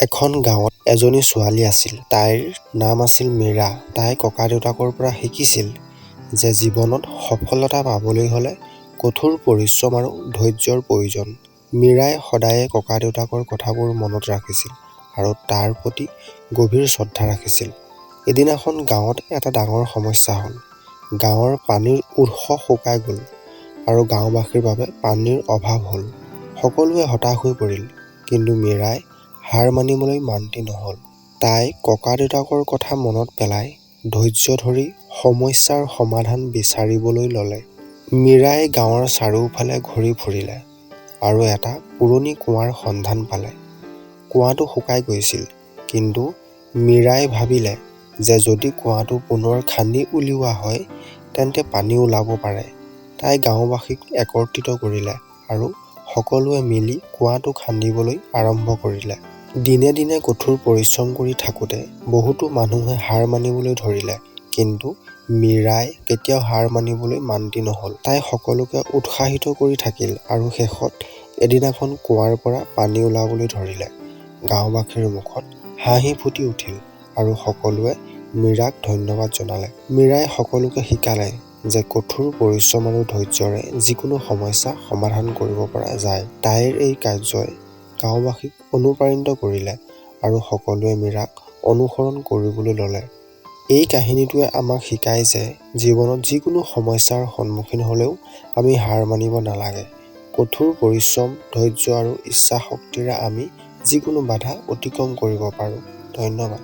এখন গাঁৱত এজনী ছোৱালী আছিল। তাইৰ নাম আছিল মীৰা। তাই ককাদেউতাকৰ পৰা শিকিছিল যে জীৱনত সফলতা পাবলৈ হ'লে কঠোৰ পৰিশ্ৰম আৰু ধৈৰ্যৰ প্ৰয়োজন। মীৰাই সদায়ে ককাদেউতাকৰ কথাবোৰ মনত ৰাখিছিল আৰু তাৰ প্ৰতি গভীৰ শ্ৰদ্ধা ৰাখিছিল। এদিনাখন গাঁৱত এটা ডাঙৰ সমস্যা হ'ল। গাঁৱৰ পানীৰ উৎস শুকাই গ'ল আৰু গাঁওবাসীৰ বাবে পানীৰ অভাৱ হ'ল। সকলোৱে হতাশ হৈ পৰিল, কিন্তু মীৰাই হাৰ মানিবলৈ মান্তি নহ'ল। তাই ককাদেউতাকৰ কথা মনত পেলাই ধৈৰ্য ধৰি সমস্যাৰ সমাধান বিচাৰিবলৈ ল'লে। মীৰাই গাঁৱৰ চাৰিওফালে ঘূৰি ফুৰিলে আৰু এটা পুৰণি কুঁৱাৰ সন্ধান পালে। কুঁৱাটো শুকাই গৈছিল, কিন্তু মীৰাই ভাবিলে যে যদি কুঁৱাটো পুনৰ খান্দি উলিওৱা হয় তেন্তে পানী ওলাব পাৰে। তাই গাঁওবাসীক একত্ৰিত কৰিলে আৰু সকলোৱে মিলি কুঁৱাটো খান্দিবলৈ আৰম্ভ কৰিলে। দিনে দিনে কঠোৰ পৰিশ্ৰম কৰি থাকোঁতে বহুতো মানুহে হাৰ মানিবলৈ ধৰিলে, কিন্তু মীৰাই কেতিয়াও হাৰ মানিবলৈ মান্তি নহ'ল। তাই সকলোকে উৎসাহিত কৰি থাকিল আৰু শেষত এদিনাখন কুঁৱাৰ পৰা পানী ওলাবলৈ ধৰিলে। গাঁওবাসীৰ মুখত হাঁহি ফুটি উঠিল আৰু সকলোৱে মীৰাক ধন্যবাদ জনালে। মীৰাই সকলোকে শিকালে যে কঠোৰ পৰিশ্ৰম আৰু ধৈৰ্যৰে যিকোনো সমস্যা সমাধান কৰিব পৰা যায়। তাইৰ এই কাৰ্যই গাঁওবাসীক অনুপ্ৰাণিত কৰিলে আৰু সকলোৱে মীৰাক অনুসৰণ কৰিবলৈ ল'লে। এই কাহিনীটোৱে আমাক শিকায় যে জীৱনত যিকোনো সমস্যাৰ সন্মুখীন হ'লেও আমি হাৰ মানিব নালাগে। কঠোৰ পৰিশ্ৰম, ধৈৰ্য আৰু ইচ্ছাশক্তিৰে আমি যিকোনো বাধা অতিক্ৰম কৰিব পাৰোঁ। ধন্যবাদ।